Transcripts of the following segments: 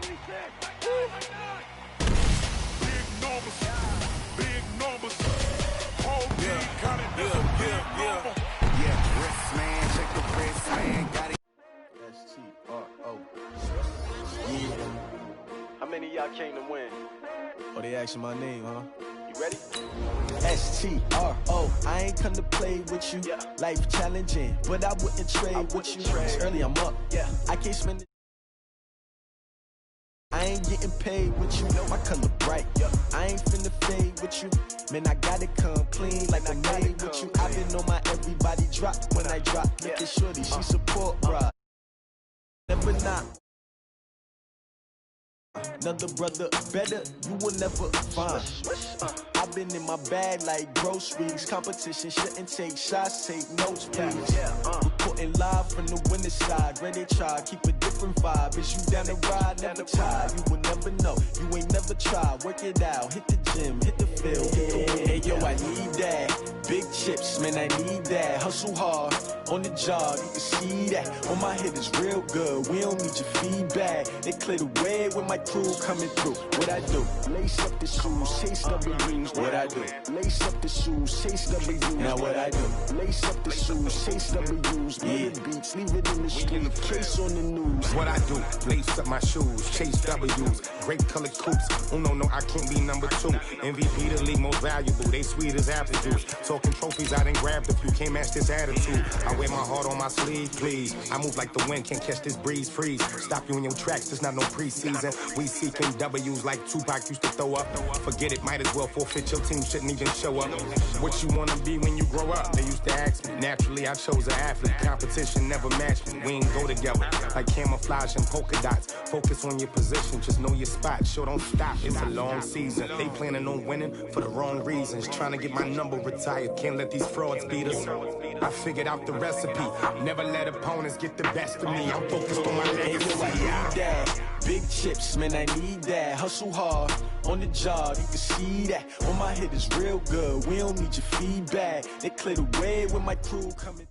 How many of y'all came to win? Oh, they asking my name, huh? You ready? STRO, I ain't come to play with you. Yeah. Life challenging, but I wouldn't trade with you. It's early, I'm up. Yeah. I can't spend it. I ain't getting paid with you. My color bright. Yeah. I ain't finna fade with you. Man, I gotta come clean like I made with you. I've been on my everybody drop when I drop. Look at shorty, she support, bruh. Never not. Another brother better, you will never find. I've been in my bag like groceries. Competition shouldn't take shots, take notes, please. Reporting live from the winning side. Ready to try, keep a different vibe. Is you down the ride, never tired. You will never know, you ain't never tried. Work it out, hit the gym, hit the field. Hey yo, I need that. Big chips, man, I need that. Hustle hard, on the job, you can see that. On my head is real good, we don't need your feedback. They clear the way with my crew coming through. What I do? Lace up the shoes, chase W's. What I do? Lace up the shoes, chase W's. Now what I do? Lace up the shoes, chase W's. Yeah. Beats, leave it in the street, case on the news. What I do? Lace up my shoes, chase W's. Grape colored coops. Oh no, I can't be number 2. MVP the league most valuable. They sweet as apple juice. Talking trophies, I didn't grab the few. Can't match this attitude. I wear my heart on my sleeve, please. I move like the wind, can't catch this breeze, freeze. Stop you in your tracks, there's not no preseason. We seeking W's like Tupac used to throw up. Forget it, might as well forfeit. Your team shouldn't even show up. What you wanna be when you grow up? They used to ask me. Naturally, I chose an athlete. Competition never matched me. We ain't go together like camouflage and polka dots. Focus on your position, just know your spot. Sure, don't stop. It's a long season. They planning on winning for the wrong reasons. Trying to get my number retired. Can't let these frauds beat us. I figured out the recipe. Never let opponents get the best of me. I'm focused on my legacy. I need that. Big chips, man, I need that. Hustle hard, on the job, you can see that. On my head is real good, we don't need your feedback. They clear the way with my crew coming.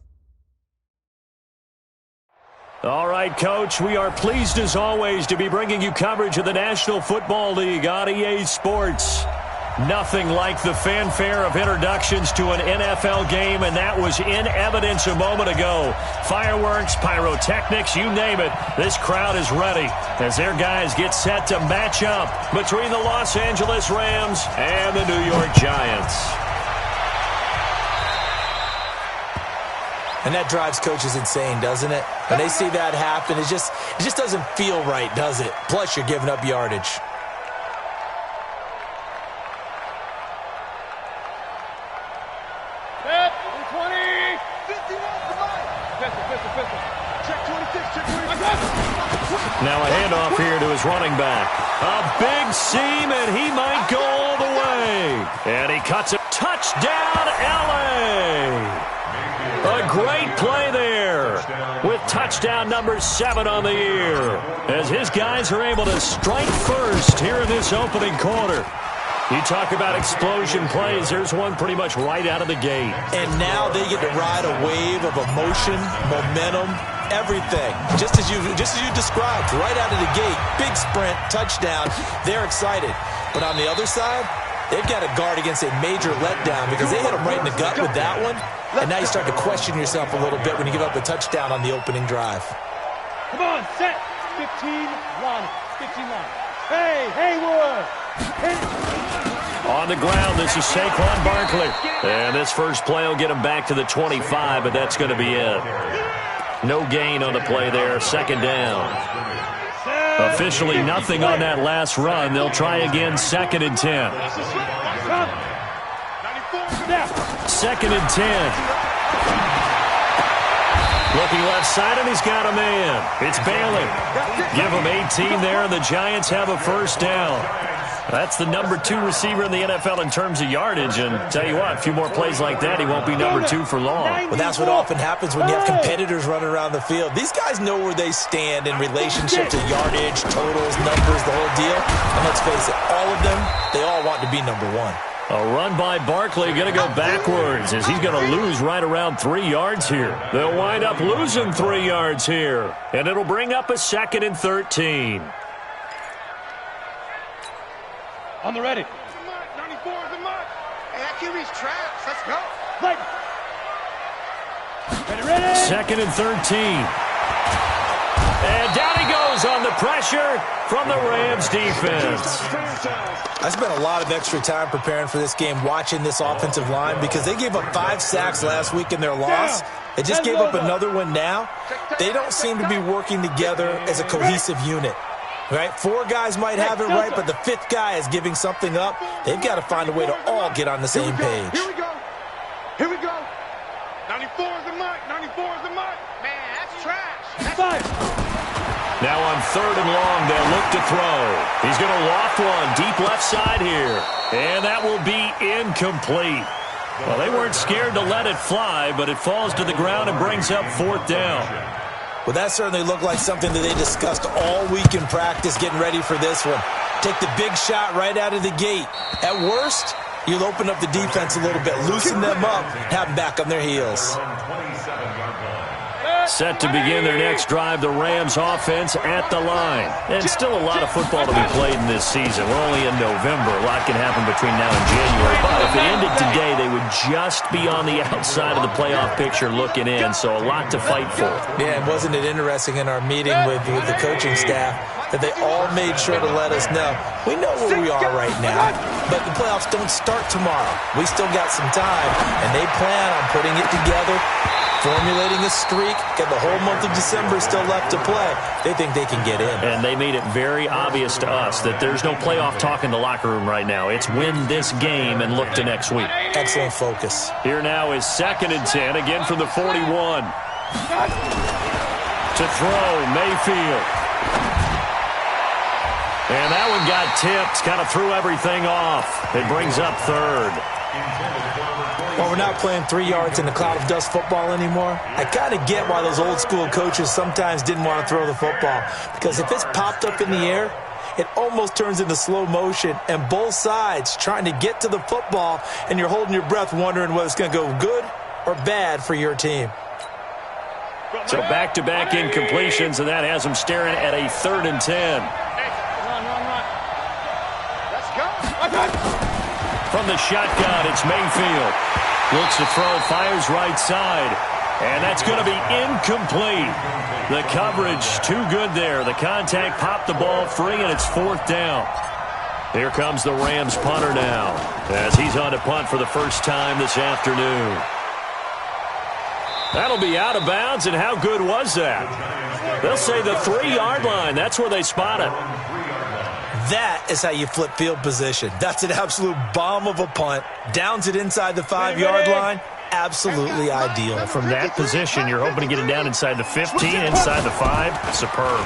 All right, Coach, we are pleased as always to be bringing you coverage of the National Football League on EA Sports. Nothing like the fanfare of introductions to an NFL game, and that was in evidence a moment ago. Fireworks, pyrotechnics, you name it. This crowd is ready as their guys get set to match up between the Los Angeles Rams and the New York Giants. And that drives coaches insane, doesn't it? When they see that happen, it just doesn't feel right, does it? Plus, you're giving up yardage. Now a handoff here to his running back. A big seam, and he might go all the way. And he cuts it. Touchdown, L.A. A great play there with touchdown number 7 on the year as his guys are able to strike first here in this opening quarter. You talk about explosion plays. There's one pretty much right out of the gate. And now they get to ride a wave of emotion, momentum, everything. Just as you described, right out of the gate. Big sprint, touchdown. They're excited. But on the other side, they've got to guard against a major letdown because they hit them right in the gut with that one. And now you start to question yourself a little bit when you give up a touchdown on the opening drive. Come on, set. 15 line. 15 line. Hey, Haywood. On the ground, this is Saquon Barkley. And this first play will get him back to the 25, but that's going to be it. No gain on the play there, second down. Officially nothing on that last run. They'll try again, 2nd and 10. 2nd and 10. Looking left side, and he's got a man. It's Bailey. Give him 18 there, and the Giants have a first down. That's the number 2 receiver in the NFL in terms of yardage. And tell you what, a few more plays like that, he won't be number 2 for long. Well, that's what often happens when you have competitors running around the field. These guys know where they stand in relationship to yardage, totals, numbers, the whole deal. And let's face it, all of them, they all want to be number 1. A run by Barkley going to go backwards as he's going to lose right around 3 yards here. They'll wind up losing 3 yards here. And it'll bring up a 2nd and 13. On the ready. 94 is the mark. Hey, that QB's traps. Let's go. Right. Ready. Second and 13. And down he goes on the pressure from the Rams defense. I spent a lot of extra time preparing for this game, watching this offensive line, because they gave up 5 sacks last week in their loss. They just gave up another one now. They don't seem to be working together as a cohesive unit. Right? 4 guys might have it right, but the 5th guy is giving something up. They've got to find a way to all get on the same page. Here we go. Here we go. 94 is the mark. 94 is the mark. Man, that's trash. Five. Now on 3rd and long, they'll look to throw. He's going to loft one deep left side here. And that will be incomplete. Well, they weren't scared to let it fly, but it falls to the ground and brings up 4th down. Well, that certainly looked like something that they discussed all week in practice, getting ready for this one. Take the big shot right out of the gate. At worst, you'll open up the defense a little bit, loosen them up, have them back on their heels. Set to begin their next drive, the Rams offense at the line. And still a lot of football to be played in this season. We're only in November. A lot can happen between now and January. But if it ended today, they would just be on the outside of the playoff picture looking in. So a lot to fight for. Yeah, and wasn't it interesting in our meeting with the coaching staff that they all made sure to let us know, we know where we are right now, but the playoffs don't start tomorrow. We still got some time, and they plan on putting it together, formulating a streak, got the whole month of December still left to play. They think they can get in. And they made it very obvious to us that there's no playoff talk in the locker room right now. It's win this game and look to next week. Excellent focus. Here now is 2nd and 10, again from the 41. To throw, Mayfield. And that one got tipped, kind of threw everything off. It brings up 3rd. Well, we're not playing 3 yards in a cloud of dust football anymore. I kind of get why those old school coaches sometimes didn't want to throw the football. Because if it's popped up in the air, it almost turns into slow motion. And both sides trying to get to the football, and you're holding your breath wondering whether it's going to go good or bad for your team. So back-to-back incompletions, and that has them staring at a 3rd and 10. Let's go. From the shotgun, it's Mayfield. Looks to throw, fires right side. And that's going to be incomplete. The coverage too good there. The contact popped the ball free, and it's 4th down. Here comes the Rams punter now, as he's on to punt for the first time this afternoon. That'll be out of bounds, and how good was that? They'll say the 3-yard line. That's where they spot it. That is how you flip field position. That's an absolute bomb of a punt. Downs it inside the 5-yard line. Absolutely ideal. From that position, you're hoping to get it down inside the 15, inside the 5. Superb.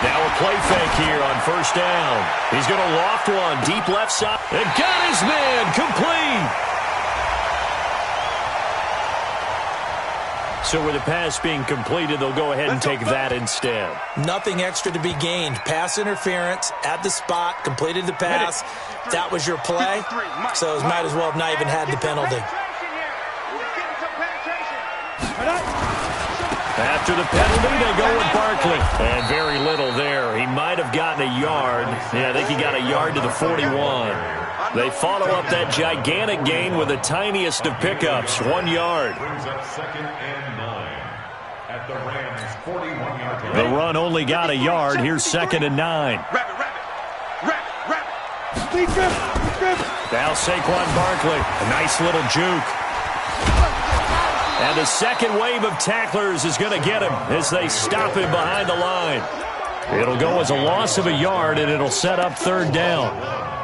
Now a play fake here on 1st down. He's going to loft one deep left side. And got his man complete. So with the pass being completed, they'll go ahead and take that instead. Nothing extra to be gained. Pass interference at the spot, completed the pass. That was your play, so it might as well have not even had the penalty. After the penalty, they go with Barkley. And very little there. He might have gotten a yard. Yeah, I think he got a yard to the 41. They follow up that gigantic gain with the tiniest of pickups, 1 yard. The run only got a yard. Here's 2nd and 9. Now Saquon Barkley. A nice little juke. And the second wave of tacklers is going to get him as they stop him behind the line. It'll go as a loss of a yard, and it'll set up 3rd down.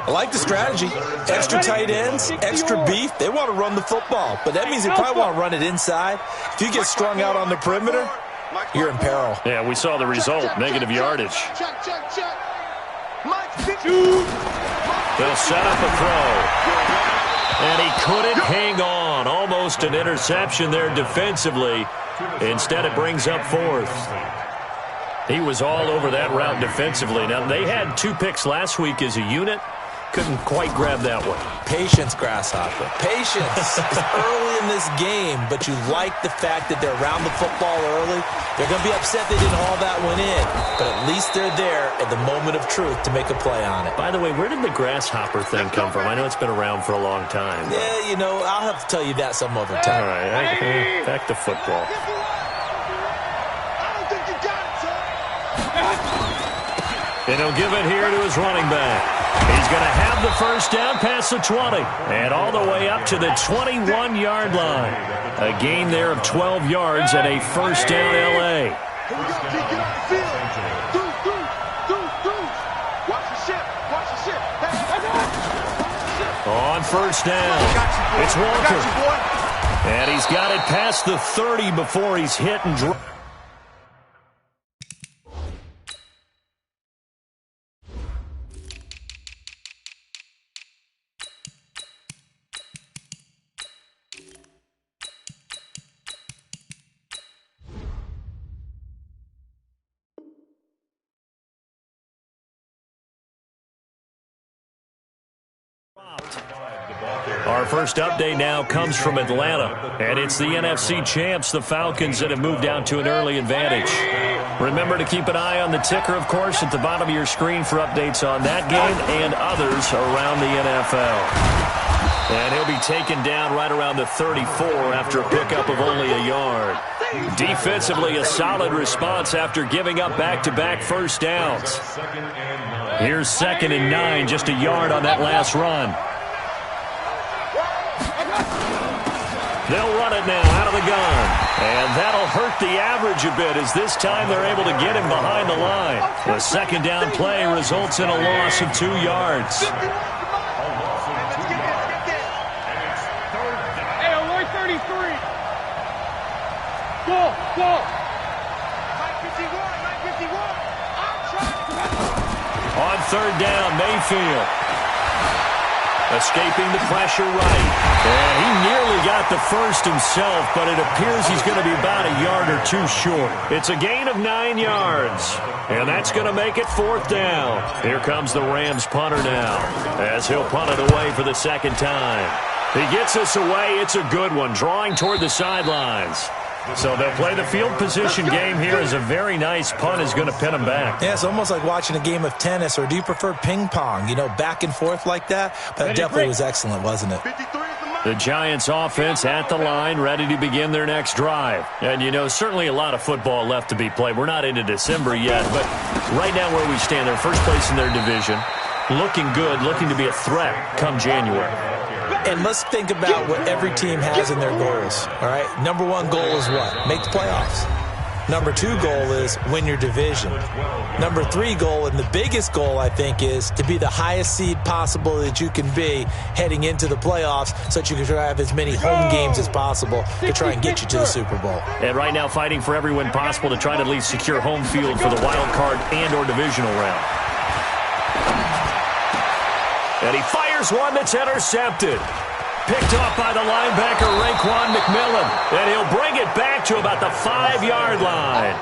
I like the strategy. Extra tight ends, extra beef. They want to run the football, but that means they probably want to run it inside. If you get strung out on the perimeter, you're in peril. Yeah, we saw the result, negative yardage. They'll set up a throw. And he couldn't hang on. Almost an interception there defensively. Instead, it brings up 4th. He was all over that route defensively. Now, they had 2 picks last week as a unit. couldn't quite grab that one. Patience, Grasshopper. Patience is early in this game, but you like the fact that they're around the football early. They're going to be upset they didn't haul that one in, but at least they're there at the moment of truth to make a play on it. By the way, where did the grasshopper thing come from? I know it's been around for a long time. But... yeah, you know, I'll have to tell you that some other time. All right, back to football. And he'll give it here to his running back. He's going to have the first down past the 20 and all the way up to the 21-yard line. A gain there of 12 yards and a first down L.A. On first down, it's Walker. And he's got it past the 30 before he's hit and dropped. Our first update now comes from Atlanta, and it's the NFC champs, the Falcons, that have moved down to an early advantage. Remember to keep an eye on the ticker, of course, at the bottom of your screen for updates on that game and others around the NFL. And he'll be taken down right around the 34 after a pickup of only a yard. Defensively, a solid response after giving up back-to-back first downs. Here's 2nd and 9, just a yard on that last run. They'll run it now out of the gun. And that'll hurt the average a bit as this time they're able to get him behind the line. The second down play results in a loss of 2 yards. Hey, alert 33. Go. 951. On third down, Mayfield. Escaping the pressure right. And he nearly got the first himself, but it appears he's going to be about a yard or 2 short. It's a gain of 9 yards. And that's going to make it 4th down. Here comes the Rams punter now, as he'll punt it away for the second time. He gets us away. It's a good one, drawing toward the sidelines. So they'll play the field position game here as a very nice punt is going to pin them back. Yeah, it's almost like watching a game of tennis, or do you prefer ping pong? You know, back and forth like that? That definitely was excellent, wasn't it? The Giants offense at the line, ready to begin their next drive. And, you know, certainly a lot of football left to be played. We're not into December yet, but right now where we stand, they're first place in their division, looking good, looking to be a threat come January. And let's think about what every team has in their goals, all right? Number 1 goal is what? Make the playoffs. Number 2 goal is win your division. Number 3 goal, and the biggest goal, I think, is to be the highest seed possible that you can be heading into the playoffs so that you can try to have as many home games as possible to try and get you to the Super Bowl. And right now fighting for every win possible to try to at least secure home field for the wild card and or divisional round. And he fires one that's intercepted. Picked off by the linebacker, Raekwon McMillan. And he'll bring it back to about the 5-yard line.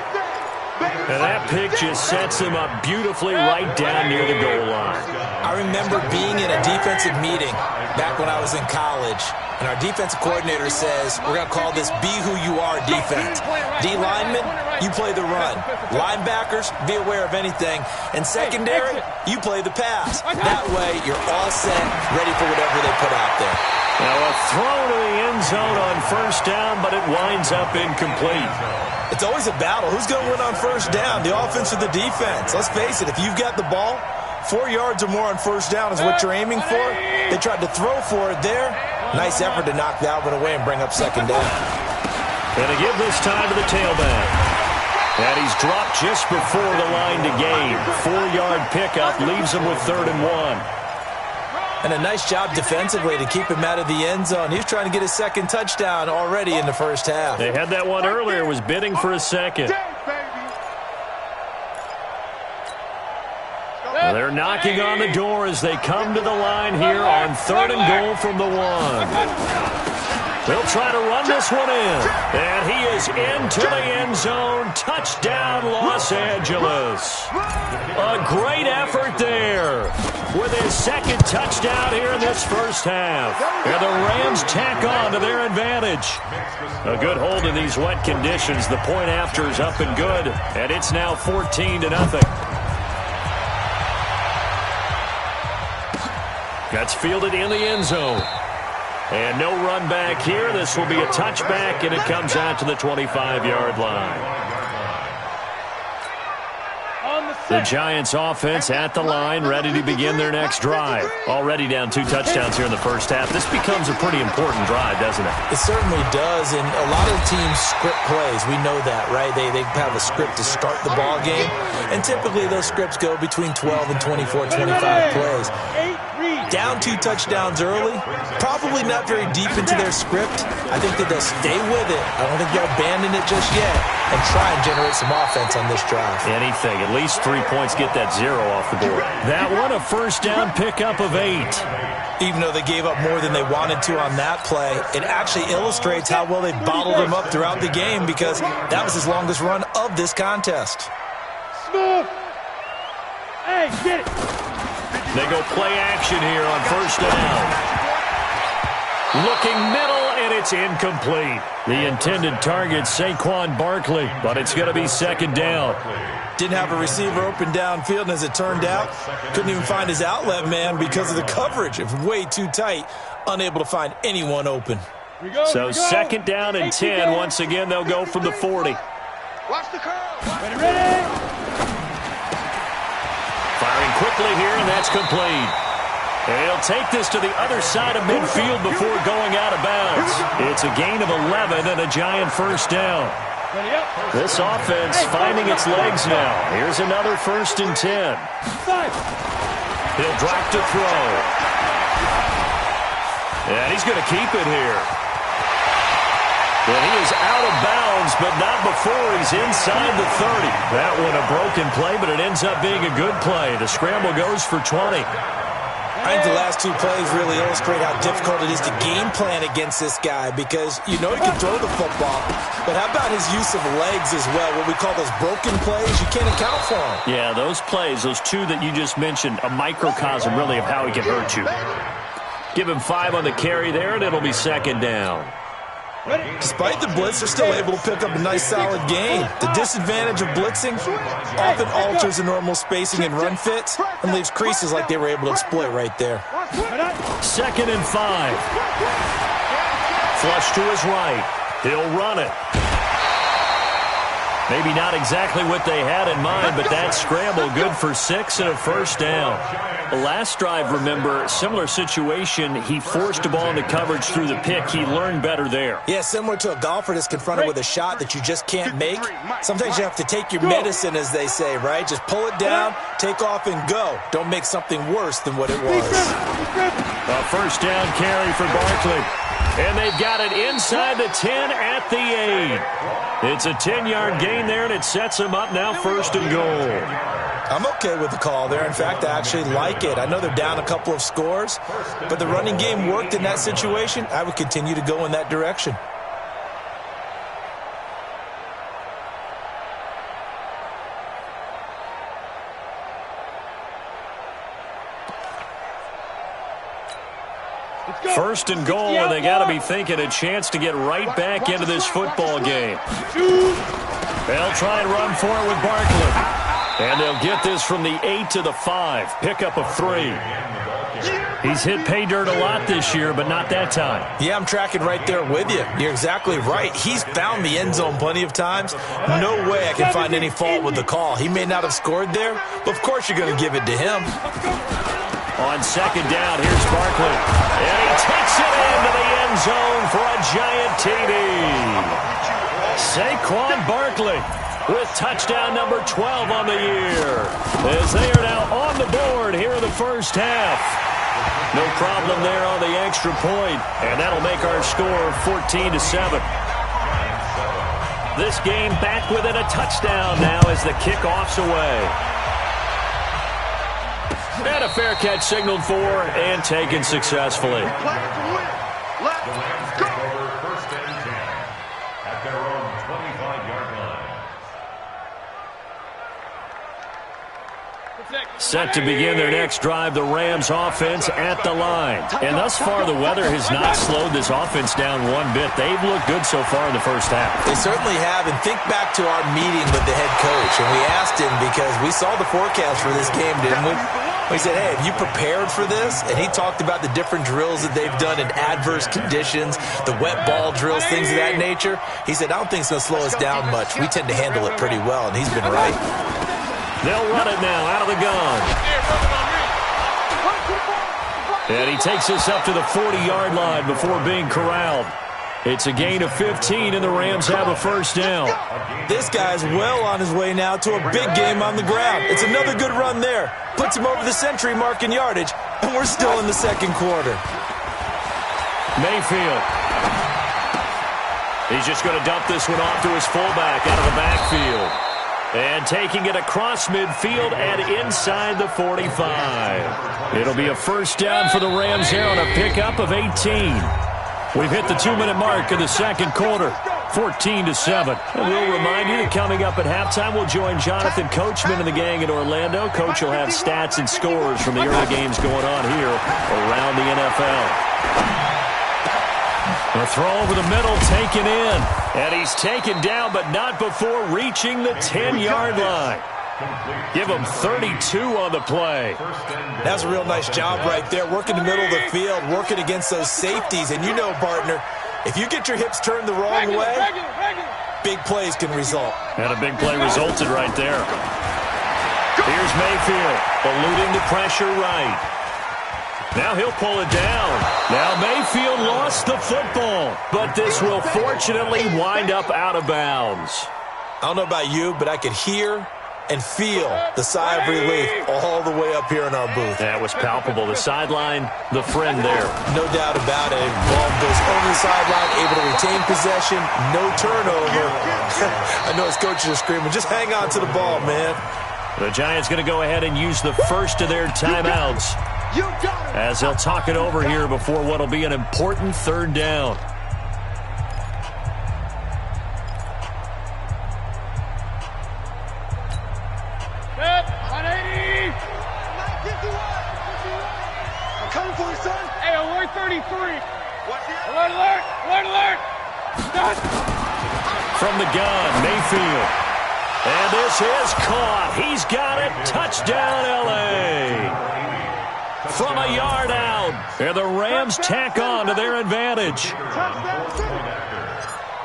And that pick just sets him up beautifully right down near the goal line. I remember being in a defensive meeting back when I was in college, and our defensive coordinator says, we're going to call this Be Who You Are defense. D linemen, you play the run. Linebackers, be aware of anything. And secondary, you play the pass. That way, you're all set, ready for whatever they put out there. Now a throw to the end zone on first down, but it winds up incomplete. It's always a battle. Who's going to win on first down, the offense or the defense? Let's face it, if you've got the ball, 4 yards or more on first down is what you're aiming for. They tried to throw for it there. Nice effort to knock that one away and bring up second down. And to give this time to the tailback. And he's dropped just before the line to gain. 4-yard pickup leaves him with 3rd and 1. And a nice job defensively to keep him out of the end zone. He was trying to get his second touchdown already in the first half. They had that one earlier, was bidding for a second. Well, they're knocking on the door as they come to the line here on 3rd and goal from the 1. They'll try to run this one in. And he is into the end zone. Touchdown, Los Angeles. A great effort there. with his second touchdown here in this first half. And the Rams tack on to their advantage. A good hold in these wet conditions. The point after is up and good, and it's now 14-0. That's fielded in the end zone. And no run back here. This will be a touchback, and it comes out to the 25-yard line. The Giants offense at the line, ready to begin their next drive. Already down 2 touchdowns here in the first half. This becomes a pretty important drive, doesn't it? It certainly does, and a lot of the teams script plays. We know that, right? They have a script to start the ball game, and typically those scripts go between 12 and 24, 25 plays. Down 2 touchdowns early, probably not very deep into their script. I think that they'll stay with it. I don't think they'll abandon it just yet and try and generate some offense on this drive. Anything. At least 3 points, get that 0 off the board. That one a first down pickup of 8. Even though they gave up more than they wanted to on that play, it actually illustrates how well they bottled them up throughout the game because that was his longest run of this contest. Smooth. Hey, get it. They go play action here on first down. Looking middle, and it's incomplete. The intended target, Saquon Barkley, but it's going to be second down. Didn't have a receiver open downfield, and as it turned out, couldn't even find his outlet man because of the coverage. It was way too tight, unable to find anyone open. So second down and 10. Once again, they'll go from the 40. Watch the curl. Ready. Firing quickly here, and that's complete. And he'll take this to the other side of midfield before going out of bounds. It's a gain of 11 and a Giant first down. This offense finding its legs now. Here's another first and 10. He'll drop to throw. And he's going to keep it here. And he is out of bounds, but not before he's inside the 30. That one a broken play, but it ends up being a good play. The scramble goes for 20. I think the last 2 plays really illustrate how difficult it is to game plan against this guy because you know he can throw the football, but how about his use of legs as well? What we call those broken plays, you can't account for them. Yeah, those plays, those 2 that you just mentioned, a microcosm really of how he can hurt you. Give him 5 on the carry there, and it'll be second down. Despite the blitz, they're still able to pick up a nice solid gain. The disadvantage of blitzing often alters the normal spacing and run fits and leaves creases like they were able to exploit right there. Second and 5. Flush to his right. He'll run it. Maybe not exactly what they had in mind, but that scramble good for 6 and a first down. The last drive, remember, similar situation. He forced the ball into coverage through the pick. He learned better there. Yeah, similar to a golfer that's confronted with a shot that you just can't make. Sometimes you have to take your medicine, as they say, right? Just pull it down, take off, and go. Don't make something worse than what it was. A first down carry for Barkley. And they've got it inside the 10 at the 8. It's a 10-yard gain there, and it sets them up now first and goal. I'm okay with the call there. In fact, I actually like it. I know they're down a couple of scores, but the running game worked in that situation. I would continue to go in that direction. First and goal, and they got to be thinking a chance to get right back into this football game. They'll try and run for it with Barkley. And they'll get this from the 8 to the 5. Pickup of 3. He's hit pay dirt a lot this year, but not that time. Yeah, I'm tracking right there with you. You're exactly right. He's found the end zone plenty of times. No way I can find any fault with the call. He may not have scored there, but of course you're going to give it to him. On second down, here's Barkley. And he takes it into the end zone for a Giant TD. Saquon Barkley with touchdown number 12 on the year, as they are now on the board here in the first half. No problem there on the extra point, and that'll make our score 14-7. This game back within a touchdown now as the kickoff's away. And a fair catch signaled for and taken successfully. Set to begin their next drive, the Rams offense at the line. And thus far, the weather has not slowed this offense down one bit. They've looked good so far in the first half. They certainly have. And think back to our meeting with the head coach. And we asked him, because we saw the forecast for this game, didn't we? We said, hey, have you prepared for this? And he talked about the different drills that they've done in adverse conditions, the wet ball drills, things of that nature. He said, I don't think it's going to slow us down much. We tend to handle it pretty well, and he's been right. They'll run it now out of the gun. And he takes this up to the 40-yard line before being corralled. It's a gain of 15, and the Rams have a first down. This guy's well on his way now to a big game on the ground. It's another good run there. Puts him over the century mark in yardage, and we're still in the second quarter. Mayfield. He's just going to dump this one off to his fullback out of the backfield. And taking it across midfield and inside the 45. It'll be a first down for the Rams here on a pickup of 18. We've hit the 2-minute mark of the second quarter, 14-7. And we'll remind you that coming up at halftime, we'll join Jonathan Coachman and the gang in Orlando. Coach will have stats and scores from the early games going on here around the NFL. The throw over the middle, taken in. And he's taken down, but not before reaching the 10-yard line. Give him 32 on the play. That's a real nice job right there, working the middle of the field, working against those safeties. And you know, partner, if you get your hips turned the wrong way, big plays can result. And a big play resulted right there. Here's Mayfield, eluding the pressure right. Now he'll pull it down. Now Mayfield lost the football, but this will fortunately wind up out of bounds. I don't know about you, but I could hear and feel the sigh of relief all the way up here in our booth. That was palpable. The sideline, the friend there. No doubt about it. Ball goes over the sideline, able to retain possession, no turnover. I know his coaches are screaming, just hang on to the ball, man. The Giants going to go ahead and use the first of their timeouts as they'll talk it over here before what will be an important third down. From the gun, Mayfield. And this is caught. He's got it. Touchdown, L.A. From a yard out. And the Rams tack on to their advantage.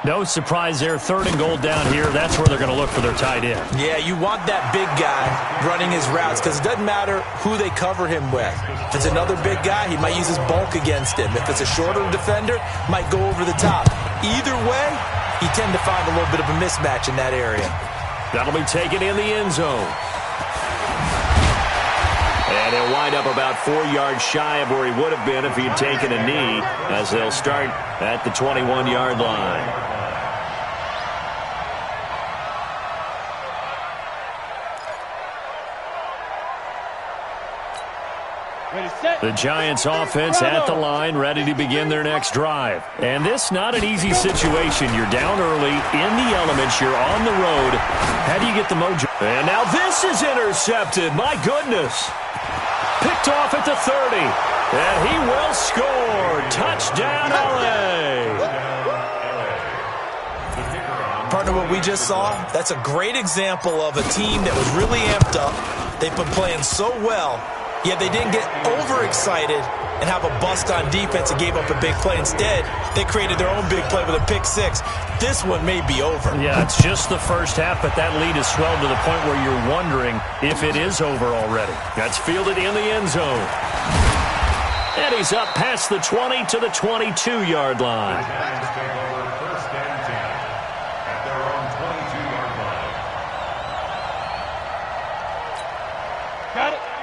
No surprise there. Third and goal down here. That's where they're going to look for their tight end. Yeah, you want that big guy running his routes because it doesn't matter who they cover him with. If it's another big guy, he might use his bulk against him. If it's a shorter defender, might go over the top. Either way, you tend to find a little bit of a mismatch in that area. That'll be taken in the end zone. And he'll wind up about 4 yards shy of where he would have been if he had taken a knee, as they'll start at the 21-yard line. The Giants offense at the line, ready to begin their next drive. And this not an easy situation. You're down early, in the elements, you're on the road. How do you get the mojo? And now this is intercepted. My goodness. Picked off at the 30. And he will score. Touchdown, L.A. Partner, what we just saw, that's a great example of a team that was really amped up. They've been playing so well. Yet they didn't get overexcited and have a bust on defense and gave up a big play. Instead, they created their own big play with a pick six. This one may be over. Yeah, it's just the first half, but that lead has swelled to the point where you're wondering if it is over already. That's fielded in the end zone. And he's up past the 20 to the 22-yard line.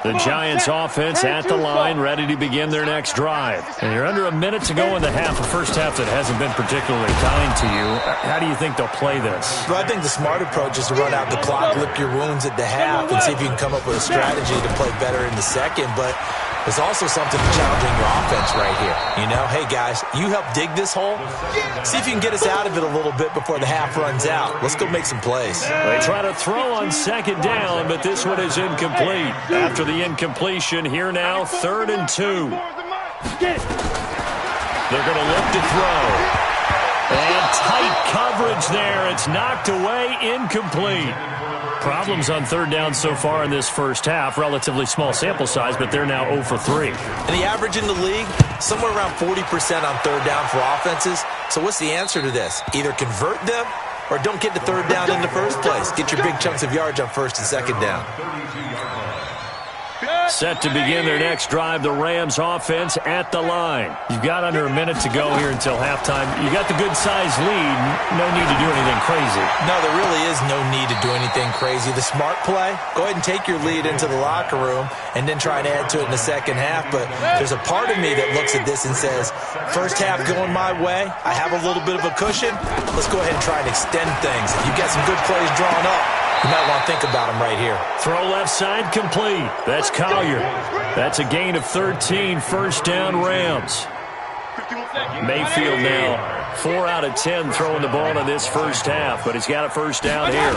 The Giants offense at the line, ready to begin their next drive. And you're under a minute to go in the half, a first half that hasn't been particularly kind to you. How do you think they'll play this? Well, I think the smart approach is to run out the clock, lick your wounds at the half, and see if you can come up with a strategy to play better in the second. But There's also something challenging your offense right here. You know, hey, guys, you help dig this hole. See if you can get us out of it a little bit before the half runs out. Let's go make some plays. They try to throw on second down, but this one is incomplete. After the incompletion, here now, 3rd and 2. They're going to look to throw. And tight coverage there. It's knocked away, incomplete. Problems on 3rd down so far in this first half. Relatively small sample size, but they're now 0 for 3. And the average in the league, somewhere around 40% on 3rd down for offenses. So what's the answer to this? Either convert them or don't get to 3rd down in the first place. Get your big chunks of yards on 1st and 2nd down. Set to begin their next drive, the Rams offense at the line. You've got under a minute to go here until halftime. You got the good-sized lead. No need to do anything crazy. No, there really is no need to do anything crazy. The smart play, go ahead and take your lead into the locker room and then try and add to it in the second half. But there's a part of me that looks at this and says, first half going my way, I have a little bit of a cushion. Let's go ahead and try and extend things. If you've got some good plays drawn up, you might want to think about them right here. Throw left side complete. That's Collier. That's a gain of 13. First down, Rams. Mayfield now 4 out of 10 throwing the ball in this first half, but he's got a first down here.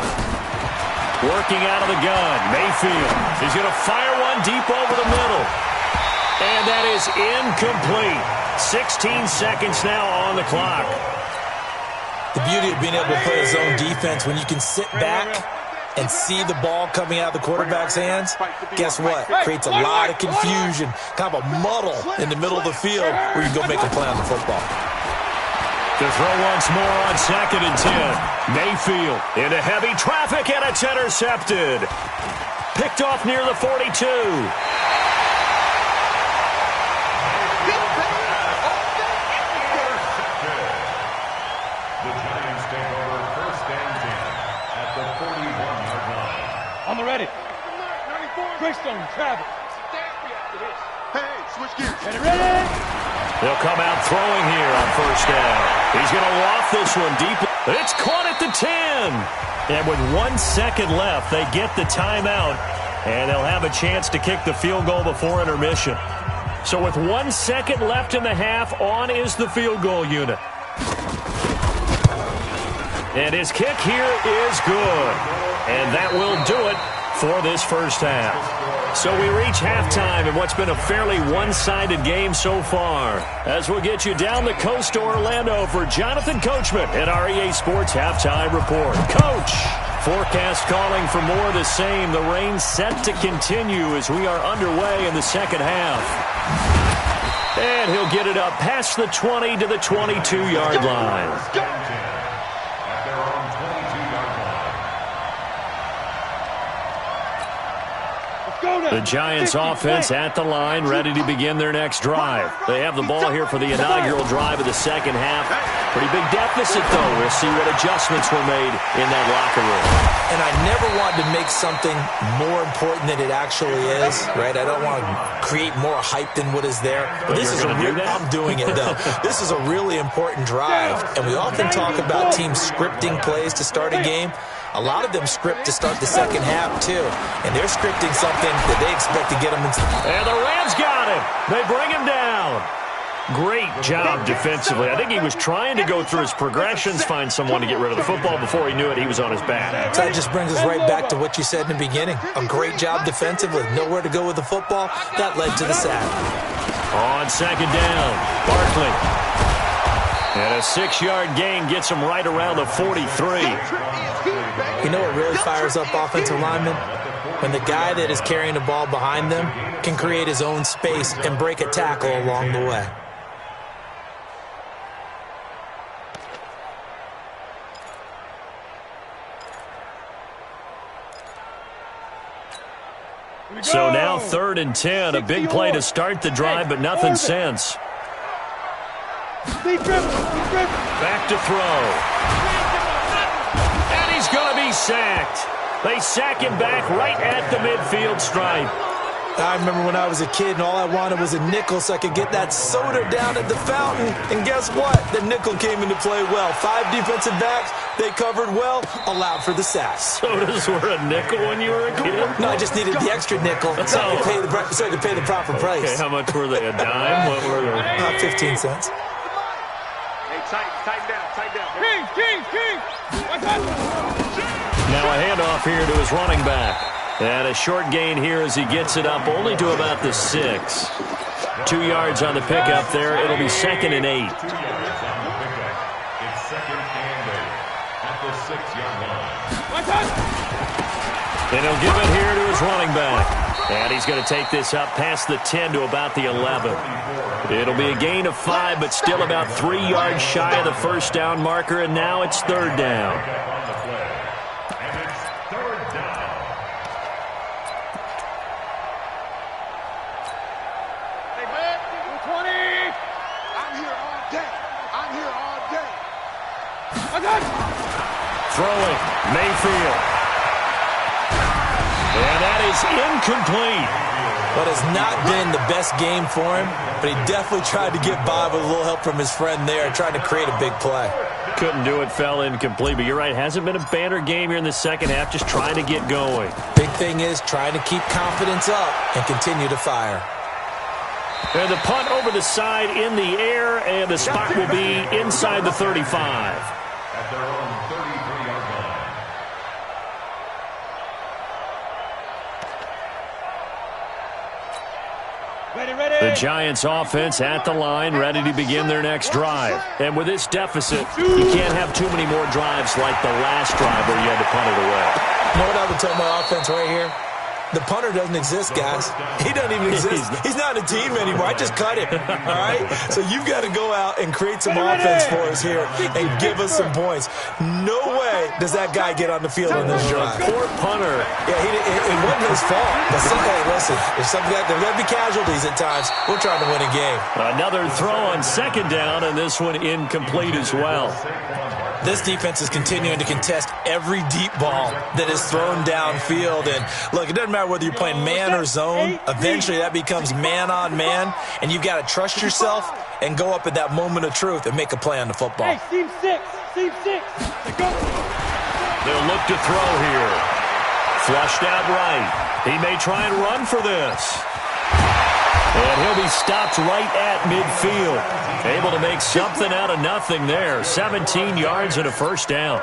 Working out of the gun. Mayfield. He's going to fire one deep over the middle. And that is incomplete. 16 seconds now on the clock. The beauty of being able to play a zone defense when you can sit back and see the ball coming out of the quarterback's hands, guess what? Creates a lot of confusion, kind of a muddle in the middle of the field where you can go make a play on the football. To throw once more on 2nd and 10. Mayfield into heavy traffic, and it's intercepted. Picked off near the 42. On the ready. Greystone, travel. Hey, switch gears. Ready? They'll come out throwing here on first down. He's going to loft this one deep. It's caught at the 10. And with 1 second left, they get the timeout, and they'll have a chance to kick the field goal before intermission. So with 1 second left in the half, on is the field goal unit. And his kick here is good. And that will do it for this first half. So we reach halftime in what's been a fairly one-sided game so far. As we'll get you down the coast to Orlando for Jonathan Coachman at our EA Sports Halftime Report. Coach, forecast calling for more of the same. The rain set to continue as we are underway in the second half. And he'll get it up past the 20 to the 22-yard line. The Giants offense at the line, ready to begin their next drive. They have the ball here for the inaugural drive of the second half. Pretty big deficit, though. We'll see what adjustments were made in that locker room. And I never want to make something more important than it actually is, right? I don't want to create more hype than what is there. But this is I'm doing it, though. This is a really important drive. And we often talk about teams scripting plays to start a game. A lot of them script to start the second half, too. And they're scripting something that they expect to get them into. And the Rams got him. They bring him down. Great job defensively. I think he was trying to go through his progressions, find someone to get rid of the football. Before he knew it, he was on his back. So that just brings us right back to what you said in the beginning. A great job defensively. Nowhere to go with the football. That led to the sack. On second down, Barkley. And a 6-yard gain gets him right around the 43. You know what really fires up offensive linemen? When the guy that is carrying the ball behind them can create his own space and break a tackle along the way. So now 3rd and 10, a big play to start the drive, but nothing since. Back to throw. And he's going to be sacked. They sack him back right at the midfield stripe. I remember when I was a kid and all I wanted was a nickel so I could get that soda down at the fountain. And guess what? The nickel came into play well. 5 defensive backs, they covered well, allowed for the sacks. Sodas were a nickel when you were a kid? No, I just needed the extra nickel so I could pay the proper price. Okay, how much were they? A dime? What were they? 15 cents. Hey, tighten down. King! Now a handoff here to his running back. And a short gain here as he gets it up only to about the 6. 2 yards on the pickup there. It'll be 2nd and 8. It's 2 2nd and 8 at the 6-yard line. And he'll give it here to his running back. And he's going to take this up past the 10 to about the 11. It'll be a gain of 5, but still about 3 yards shy of the first down marker, and now it's 3rd down. Throwing, Mayfield. And that is incomplete. But it's not been the best game for him, but he definitely tried to get by with a little help from his friend there, trying to create a big play. Couldn't do it, fell incomplete, but you're right, hasn't been a banner game here in the second half, just trying to get going. Big thing is trying to keep confidence up and continue to fire. And the punt over the side in the air, and the spot will be inside the 35. At their own 33-yard line. Ready. The Giants offense at the line, ready to begin their next drive. And with this deficit, you can't have too many more drives like the last drive where you had to punt it away. You know what I would tell my offense right here? The punter doesn't exist, guys. He doesn't even exist. He's not a team anymore. I just cut him, all right? So you've got to go out and create some offense for us here and give us some points. No way does that guy get on the field in this drive. Poor punter. Yeah, it wasn't his fault. But hey, listen, if there's going to be casualties at times, we're trying to win a game. Another throw on 2nd down, and this one incomplete as well. This defense is continuing to contest every deep ball that is thrown downfield. And, look, it doesn't matter whether you're playing man or zone. Eventually, that becomes man-on-man, and you've got to trust yourself and go up at that moment of truth and make a play on the football. Hey, team 6. Go. They'll look to throw here. Flushed out right. He may try and run for this. And he'll be stopped right at midfield. Able to make something out of nothing there. 17 yards and a first down.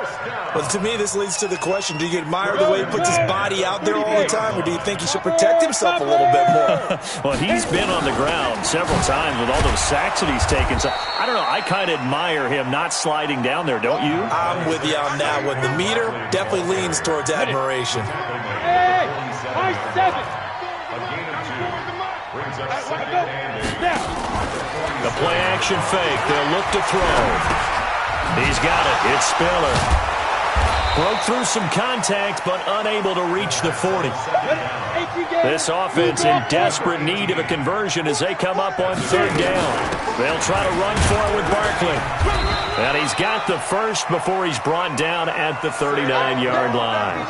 Well, to me, this leads to the question, do you admire the way he puts his body out there all the time, or do you think he should protect himself a little bit more? Well, he's been on the ground several times with all those sacks that he's taken. So, I don't know, I kind of admire him not sliding down there, don't you? I'm with you on that one. The meter definitely leans towards admiration. Hey, high 7. A gain of 2 brings up 2nd and 8. The play-action fake. They'll look to throw. He's got it. It's Spiller. Broke through some contact, but unable to reach the 40. This offense in desperate need of a conversion as they come up on 3rd down. They'll try to run for it with Barkley. And he's got the first before he's brought down at the 39-yard line.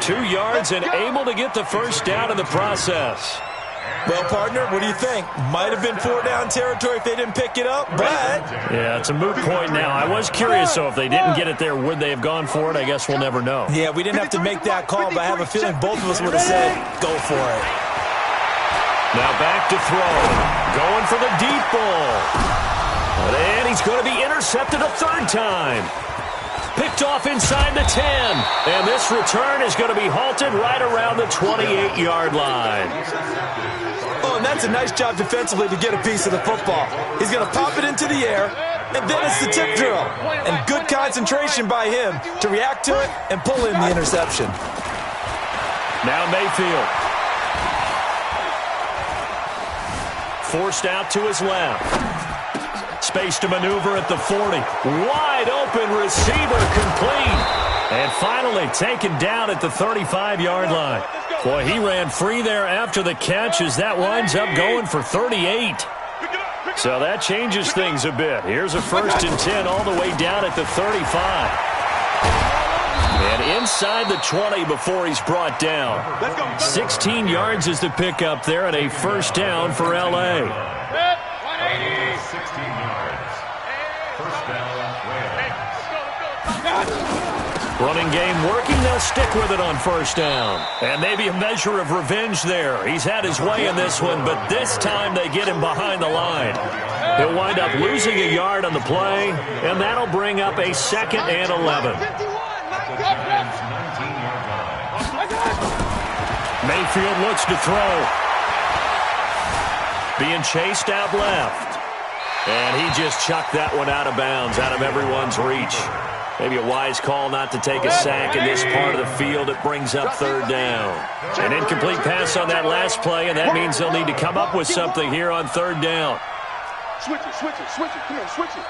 2 yards and able to get the first down in the process. Well, partner, what do you think? Might have been 4-down territory if they didn't pick it up, but... Yeah, it's a moot point now. I was curious, so if they didn't get it there, would they have gone for it? I guess we'll never know. Yeah, we didn't have to make that call, but I have a feeling both of us would have said, go for it. Now back to throw. Going for the deep ball. And he's going to be intercepted a 3rd time. Picked off inside the 10. And this return is going to be halted right around the 28-yard line. Oh, and that's a nice job defensively to get a piece of the football. He's going to pop it into the air, and then it's the tip drill. And good concentration by him to react to it and pull in the interception. Now Mayfield. Forced out to his left. Space to maneuver at the 40. Wide open receiver complete. And finally taken down at the 35-yard line. Boy, he ran free there after the catch as that winds up going for 38. So that changes things a bit. Here's a 1st and 10 all the way down at the 35. And inside the 20 before he's brought down. 16 yards is the pickup there, and a first down for L.A. 16 yards. First down, Rams. Running game working. They'll stick with it on first down. And maybe a measure of revenge there. He's had his way in this one, but this time they get him behind the line. He'll wind up losing a yard on the play, and that'll bring up a 2nd and 11. Mayfield looks to throw. Being chased out left. And he just chucked that one out of bounds, out of everyone's reach. Maybe a wise call not to take a sack in this part of the field. It brings up 3rd down. An incomplete pass on that last play, and that means they'll need to come up with something here on 3rd down. Switch it, switch it, switch it. Come on, switch it.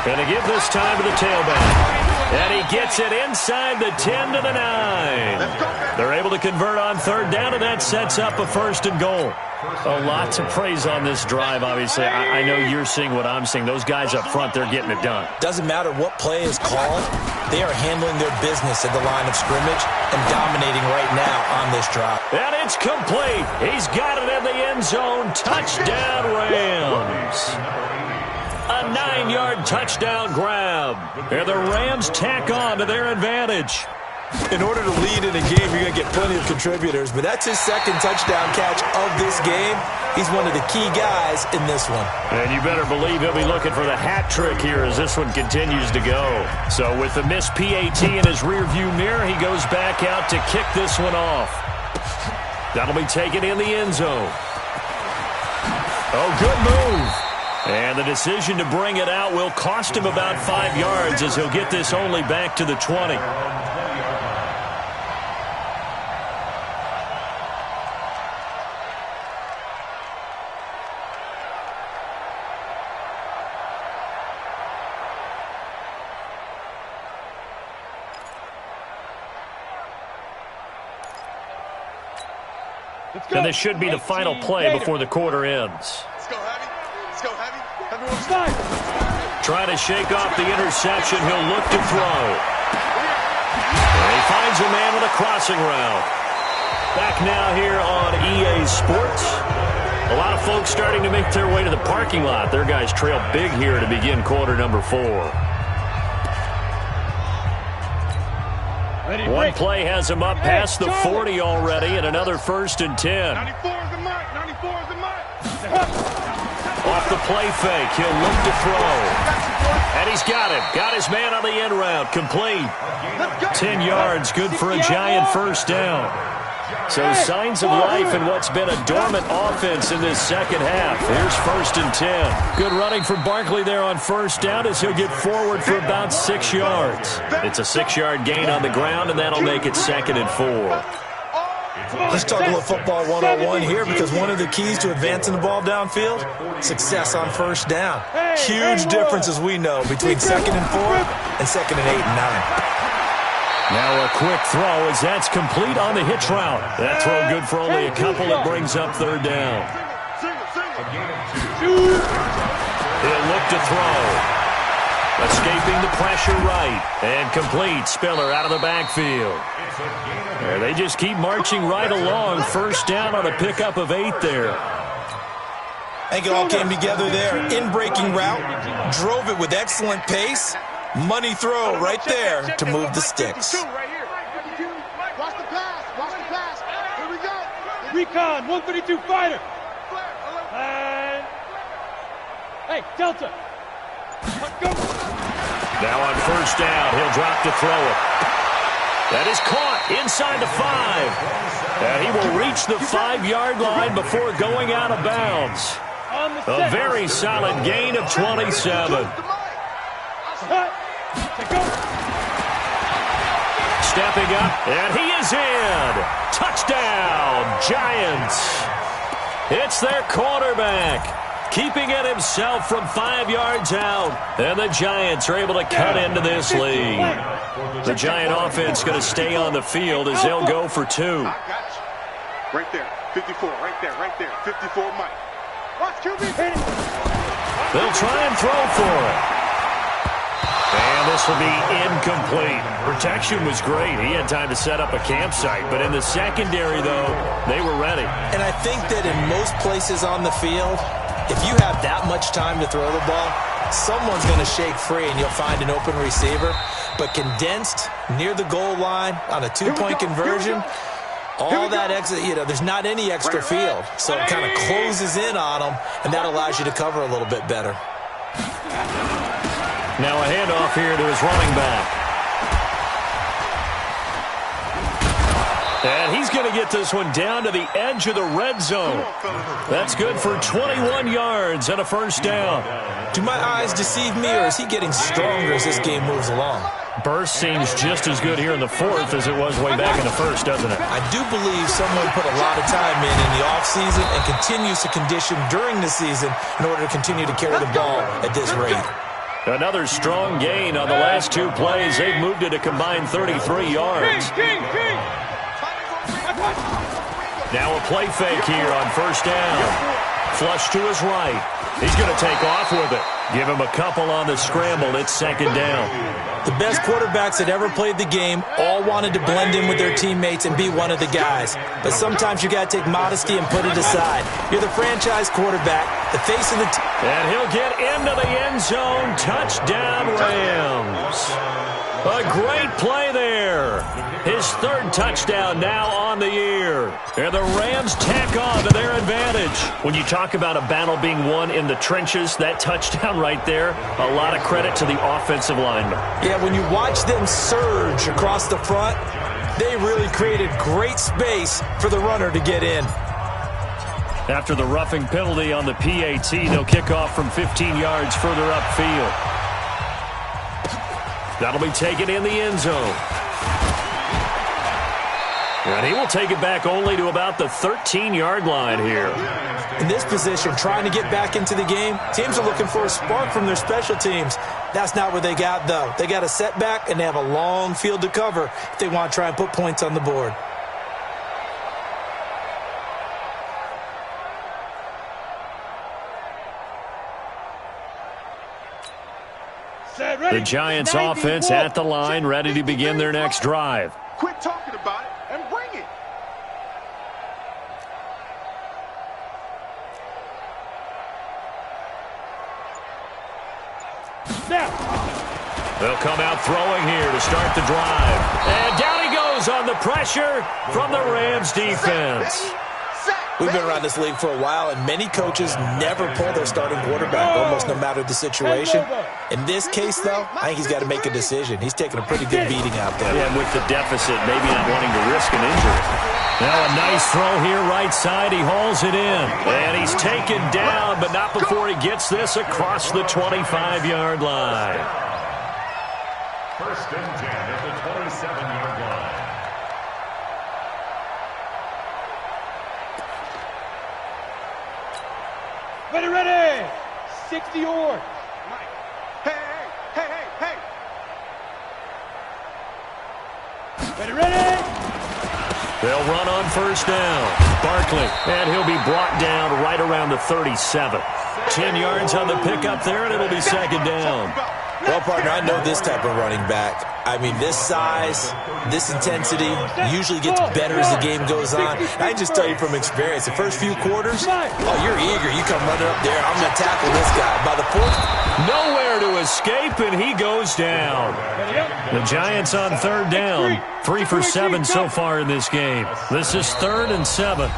Going to give this time to the tailback. And he gets it inside the 10 to the 9. They're able to convert on 3rd down, and that sets up a 1st and goal. A lot to praise on this drive, obviously. I know you're seeing what I'm seeing. Those guys up front, they're getting it done. Doesn't matter what play is called. They are handling their business at the line of scrimmage and dominating right now on this drive. And it's complete. He's got it in the end zone. Touchdown, Rams. A 9-yard touchdown grab. And the Rams tack on to their advantage. In order to lead in a game, you're going to get plenty of contributors, but that's his 2nd touchdown catch of this game. He's one of the key guys in this one. And you better believe he'll be looking for the hat trick here as this one continues to go. So with the missed PAT in his rearview mirror, he goes back out to kick this one off. That'll be taken in the end zone. Oh, good move. And the decision to bring it out will cost him about 5 yards as he'll get this only back to the 20. And this should be the final play before the quarter ends. Let's go, Heavy. Let's go, Heavy. Everyone Trying to shake off the interception. He'll look to throw. And he finds a man with a crossing route. Back now here on EA Sports. A lot of folks starting to make their way to the parking lot. Their guys trail big here to begin quarter number 4. One play has him up past the 40 already, and another 1st and 10. 94 is the mark. 94 is the mark. Off the play fake, he'll look to throw. And he's got him. Got his man on the end route. Complete. 10 yards, good for a Giant 1st down. So signs of life in what's been a dormant offense in this 2nd half. Here's 1st and 10. Good running from Barkley there on 1st down as he'll get forward for about 6 yards. It's a 6-yard gain on the ground, and that'll make it 2nd and 4. Let's talk a little football 101 here, because one of the keys to advancing the ball downfield, success on 1st down. Huge difference, as we know, between 2nd and 4 and 2nd and 8 and 9. Now a quick throw as that's complete on the hitch route. That throw good for only a couple. It brings up 3rd down. He'll look to throw. Escaping the pressure right. And complete. Spiller out of the backfield. There, they just keep marching right along. 1st down on a pickup of 8 there. I think it all came together there. In-breaking route. Drove it with excellent pace. Money throw right there to move the sticks. Watch the pass. Watch the pass. Here we go. Recon, 132 fighter. And hey, Delta. Go. Now on 1st down, he'll drop to throw it. That is caught inside the 5. And he will reach the 5-yard line before going out of bounds. A very solid gain of 27. Stepping up, and he is in. Touchdown, Giants. It's their quarterback, keeping it himself from 5 yards out. And the Giants are able to cut into this lead. The Giant offense going to stay on the field as they'll go for 2. I got you. Right there, 54, right there, 54, Mike. Watch QB. Hit it. They'll try and throw for it. And this will be incomplete. Protection was great. He had time to set up a campsite. But in the secondary, though, they were ready. And I think that in most places on the field, if you have that much time to throw the ball, someone's going to shake free and you'll find an open receiver. But condensed near the goal line on a two-point conversion, all that extra, there's not any extra field. So it kind of closes in on them, and that allows you to cover a little bit better. Now a handoff here to his running back. And he's going to get this one down to the edge of the red zone. That's good for 21 yards and a first down. Do my eyes deceive me, or is he getting stronger as this game moves along? Burst seems just as good here in the fourth as it was way back in the first, doesn't it? I do believe someone put a lot of time in the offseason and continues to condition during the season in order to continue to carry the ball at this rate. Another strong gain on the last two plays. They've moved it a combined 33 yards. Now a play fake here on first down. Flush to his right. He's going to take off with it. Give him a couple on the scramble. It's second down. The best quarterbacks that ever played the game all wanted to blend in with their teammates and be one of the guys. But sometimes you got to take modesty and put it aside. You're the franchise quarterback, the face of the team. And he'll get into the end zone. Touchdown, Rams. A great play there. His third touchdown now on the year. And the Rams tack on to their advantage. When you talk about a battle being won in the trenches, that touchdown right there, a lot of credit to the offensive lineman. Yeah, when you watch them surge across the front, they really created great space for the runner to get in. After the roughing penalty on the PAT, they'll kick off from 15 yards further upfield. That'll be taken in the end zone. And he will take it back only to about the 13-yard line here. In this position, trying to get back into the game, teams are looking for a spark from their special teams. That's not what they got, though. They got a setback, and they have a long field to cover if they want to try and put points on the board. The Giants offense at the line, ready to begin their next drive. Quit talking about it and bring it. They'll come out throwing here to start the drive. And down he goes on the pressure from the Rams defense. We've been around this league for a while, and many coaches never pull their starting quarterback, almost no matter the situation. In this case, though, I think he's got to make a decision. He's taking a pretty good beating out there. Yeah, and with the deficit, maybe not wanting to risk an injury. Now a nice throw here right side. He hauls it in. And he's taken down, but not before he gets this across the 25-yard line. First and 10 at the 27-yard line. Ready. 60 yards. Hey. Ready. They'll run on first down. Barkley, and he'll be brought down right around the 37. 10 yards on the pickup there, and it'll be second down. Well, partner, I know this type of running back. I mean, this size, this intensity usually gets better as the game goes on. I can just tell you from experience, the first few quarters, you're eager. You come running up there, I'm going to tackle this guy. By the fourth, nowhere to escape, and he goes down. The Giants on third down. 3 for 7 so far in this game. This is 3rd and 7.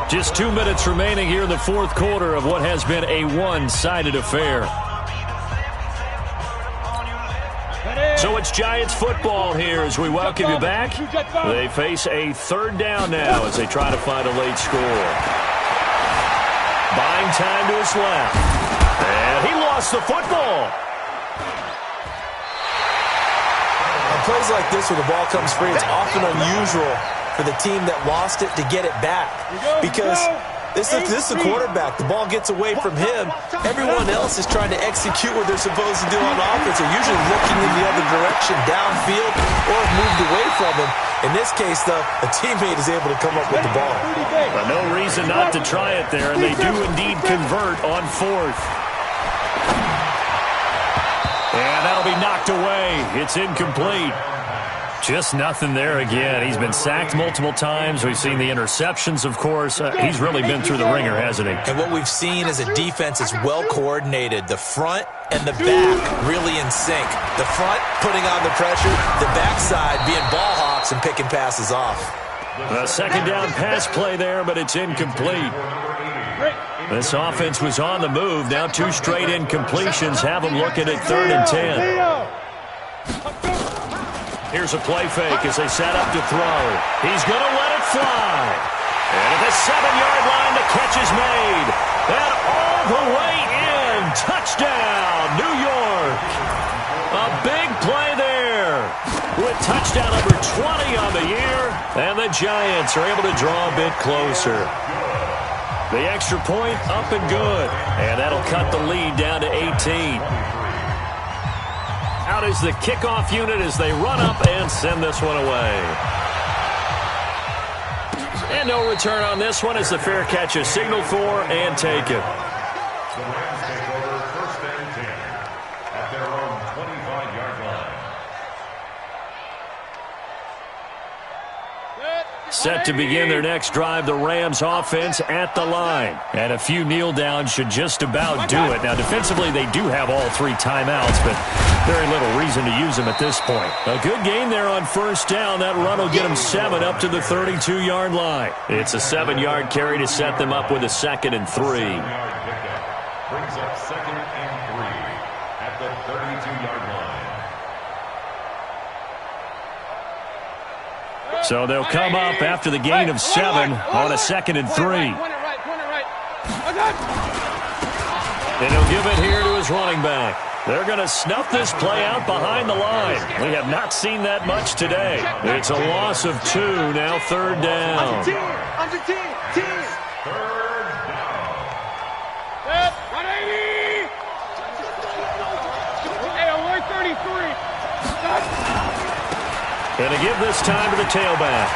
Just 2 minutes remaining here in the fourth quarter of what has been a one-sided affair. So it's Giants football here as we welcome you back. They face a third down now as they try to find a late score. Buying time to his left. And he lost the football. on plays like this where the ball comes free, it's often unusual for the team that lost it to get it back because this is the quarterback. The ball gets away from him. Everyone else is trying to execute what they're supposed to do on offense. They're usually looking in the other direction, downfield, or moved away from him. In this case, though, a teammate is able to come up with the ball. But no reason not to try it there, and they do indeed convert on fourth. knocked away. It's incomplete. Just nothing there again. He's been sacked multiple times. We've seen the interceptions, of course. He's really been through the ringer, hasn't he? And what we've seen is a defense that's well coordinated. The front and the back really in sync. The front putting on the pressure, the backside being ball hawks and picking passes off. A second down pass play there, but it's incomplete. This offense was on the move. Now 2 straight incompletions have them looking at 3rd and 10. Here's a play fake as they set up to throw. He's going to let it fly. And at the 7-yard line, the catch is made. And all the way in. Touchdown, New York. A big play there. With touchdown number 20 on the year. And the Giants are able to draw a bit closer. The extra point up and good. And that'll cut the lead down to 18. Out is the kickoff unit as they run up and send this one away. And no return on this one as the fair catch is signaled for and taken. The Rams take over 1st and 10 at their own 25-yard line. Set to begin their next drive, the Rams offense at the line. And a few kneel downs should just about do it. Now, defensively, they do have all 3 timeouts, but very little reason to use them at this point. A good game there on 1st down. That run will get them 7 up to the 32-yard line. It's a 7-yard carry to set them up with a 2nd and 3. Brings up 2nd and 3 at the 32-yard line. So they'll come up after the gain of 7 on a 2nd and 3. And he'll give it here to his running back. They're going to snuff this play out behind the line. We have not seen that much today. It's a loss of 2, now 3rd down. Under 10. Third down. 180. Hey, 133. Going to give this time to the tailback.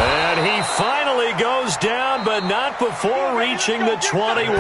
And he finally goes down, but not before reaching the 21.